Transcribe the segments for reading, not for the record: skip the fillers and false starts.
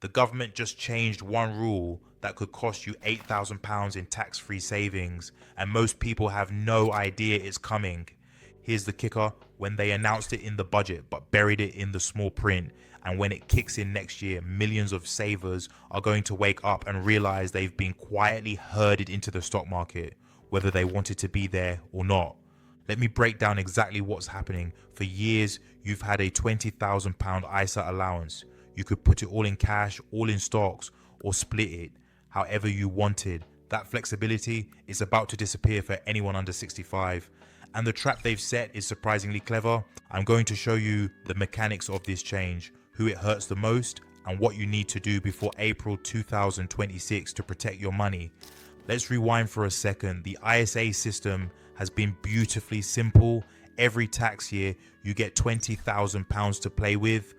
The government just changed one rule that could cost you £8,000 in tax-free savings, and most people have no idea it's coming. Here's the kicker: when they announced it in the budget but buried it in the small print, and when it kicks in next year, millions of savers are going to wake up and realize they've been quietly herded into the stock market, whether they wanted to be there or not. Let me break down exactly what's happening. For years, you've had a £20,000 ISA allowance. You could put it all in cash, all in stocks, or split it however you wanted. That flexibility is about to disappear for anyone under 65. And the trap they've set is surprisingly clever. I'm going to show you the mechanics of this change, who it hurts the most, and what you need to do before April 2026 to protect your money. Let's rewind for a second. The ISA system has been beautifully simple. Every tax year, you get £20,000 to play with.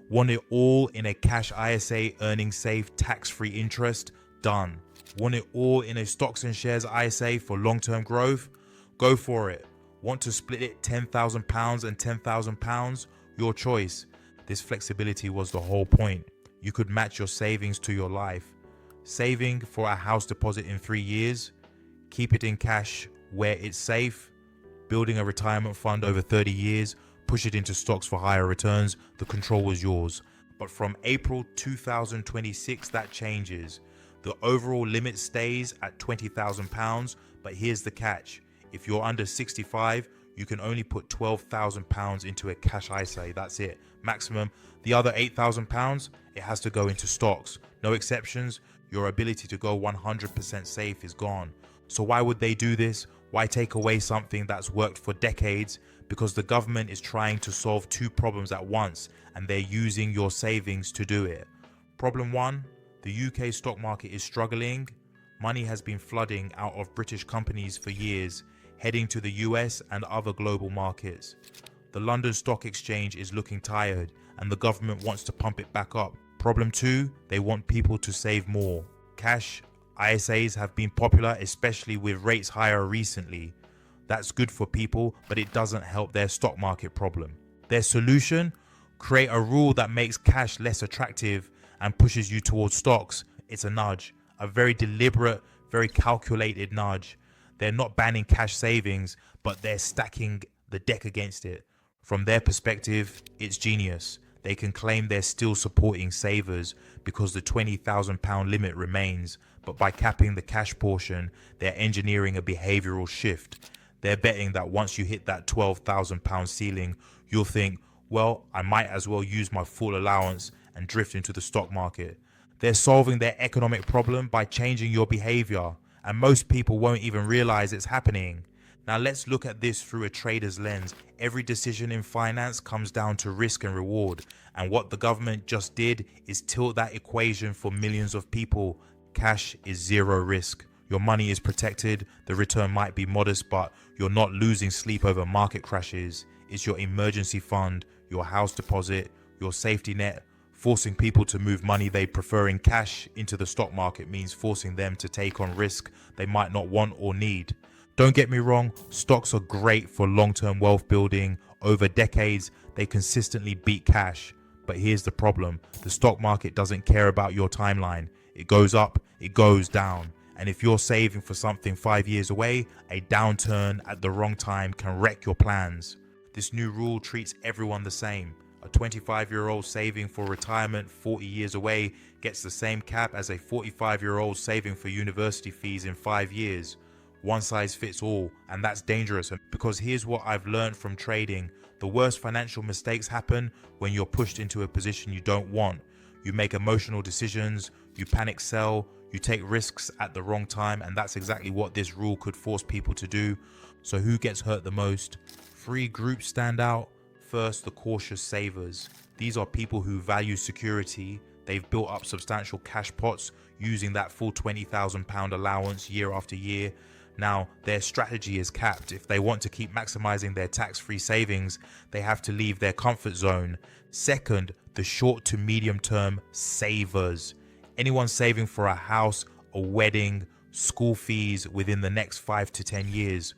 Want it all in a cash ISA earning safe tax-free interest? Done. Want it all in a stocks and shares ISA for long-term growth? Go for it. Want to split it £10,000 and £10,000? Your choice. This flexibility was the whole point. You could match your savings to your life. Saving for a house deposit in 3 years, keep it in cash where it's safe, building a retirement fund over 30 years, push it into stocks for higher returns. The control was yours. But from April 2026, that changes. The overall limit stays at £20,000, but here's the catch. If you're under 65, you can only put £12,000 into a cash ISA. That's it, maximum. The other £8,000, it has to go into stocks. No exceptions. Your ability to go 100% safe is gone. So why would they do this? Why take away something that's worked for decades? Because the government is trying to solve two problems at once, and they're using your savings to do it. Problem one, the UK stock market is struggling. Money has been flooding out of British companies for years, heading to the US and other global markets. The London Stock Exchange is looking tired, and the government wants to pump it back up. Problem two, they want people to save more. Cash ISAs have been popular, especially with rates higher recently. That's good for people, but it doesn't help their stock market problem. Their solution? Create a rule that makes cash less attractive and pushes you towards stocks. It's a nudge, a very deliberate, very calculated nudge. They're not banning cash savings, but they're stacking the deck against it. From their perspective, it's genius. They can claim they're still supporting savers because the £20,000 limit remains, but by capping the cash portion, they're engineering a behavioral shift. They're betting that once you hit that £12,000 ceiling, you'll think, well, I might as well use my full allowance and drift into the stock market. They're solving their economic problem by changing your behavior, and most people won't even realize it's happening. Now let's look at this through a trader's lens. Every decision in finance comes down to risk and reward, and what the government just did is tilt that equation for millions of people. Cash is zero risk. Your money is protected. The return might be modest, but you're not losing sleep over market crashes. It's your emergency fund, your house deposit, your safety net. Forcing people to move money they prefer in cash into the stock market means forcing them to take on risk they might not want or need. Don't get me wrong, stocks are great for long-term wealth building. Over decades, they consistently beat cash. But here's the problem. The stock market doesn't care about your timeline. It goes up, it goes down. And if you're saving for something 5 years away, a downturn at the wrong time can wreck your plans. This new rule treats everyone the same. A 25-year-old saving for retirement 40 years away gets the same cap as a 45-year-old saving for university fees in 5 years. One size fits all, and that's dangerous, because here's what I've learned from trading. The worst financial mistakes happen when you're pushed into a position you don't want. You make emotional decisions, you panic sell, you take risks at the wrong time, and that's exactly what this rule could force people to do. So who gets hurt the most? 3 groups stand out. First, the cautious savers. These are people who value security. They've built up substantial cash pots using that full £20,000 allowance year after year. Now, their strategy is capped. If they want to keep maximizing their tax-free savings, they have to leave their comfort zone. Second, the short to medium term savers. Anyone saving for a house, a wedding, school fees within the next 5 to 10 years.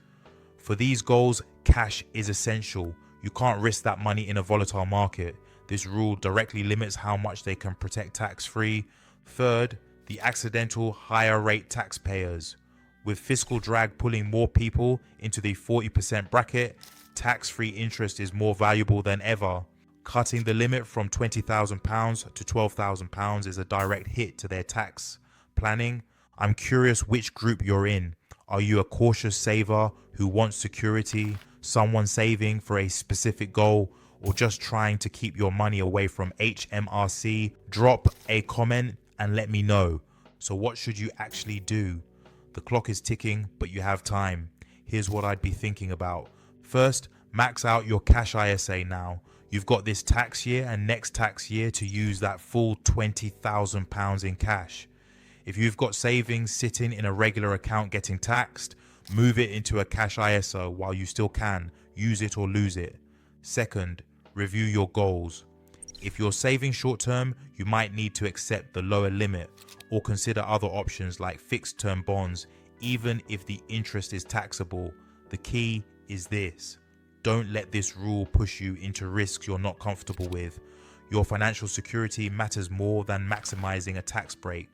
For these goals, cash is essential. You can't risk that money in a volatile market. This rule directly limits how much they can protect tax-free. Third, the accidental higher rate taxpayers. With fiscal drag pulling more people into the 40% bracket, tax-free interest is more valuable than ever. Cutting the limit from £20,000 to £12,000 is a direct hit to their tax planning. I'm curious which group you're in. Are you a cautious saver who wants security, someone saving for a specific goal, or just trying to keep your money away from HMRC? Drop a comment and let me know. So what should you actually do? The clock is ticking, but you have time. Here's what I'd be thinking about. First, max out your cash ISA now. You've got this tax year and next tax year to use that full £20,000 in cash. If you've got savings sitting in a regular account getting taxed, move it into a cash ISA while you still can. Use it or lose it. Second, review your goals. If you're saving short term, you might need to accept the lower limit or consider other options like fixed term bonds, even if the interest is taxable. The key is this: don't let this rule push you into risks you're not comfortable with. Your financial security matters more than maximizing a tax break.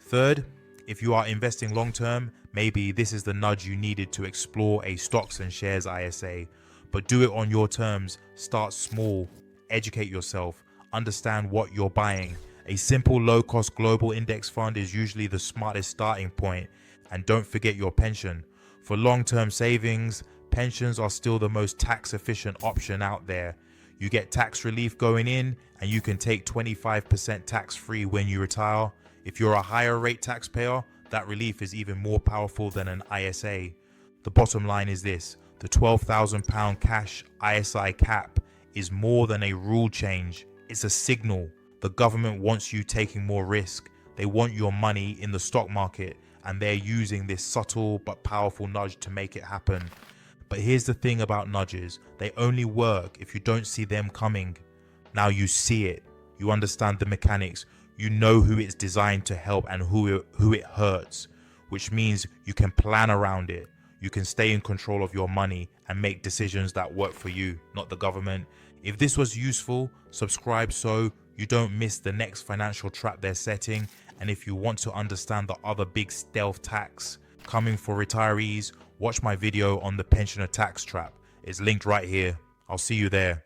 Third, if you are investing long term, maybe this is the nudge you needed to explore a stocks and shares ISA. But do it on your terms. Start small, educate yourself, understand what you're buying. A simple low-cost global index fund is usually the smartest starting point. And don't forget your pension. For long-term savings, pensions are still the most tax-efficient option out there. You get tax relief going in, and you can take 25% tax-free when you retire. If you're a higher rate taxpayer, that relief is even more powerful than an ISA. The bottom line is this: the £12,000 cash ISI cap is more than a rule change. It's a signal. The government wants you taking more risk. They want your money in the stock market, and they're using this subtle but powerful nudge to make it happen. But here's the thing about nudges: they only work if you don't see them coming. Now you see it. You understand the mechanics. You know who it's designed to help and who it hurts, which means you can plan around it. You can stay in control of your money and make decisions that work for you, not the government. If this was useful, subscribe so you don't miss the next financial trap they're setting. And if you want to understand the other big stealth tax coming for retirees, watch my video on the pensioner tax trap. It's linked right here. I'll see you there.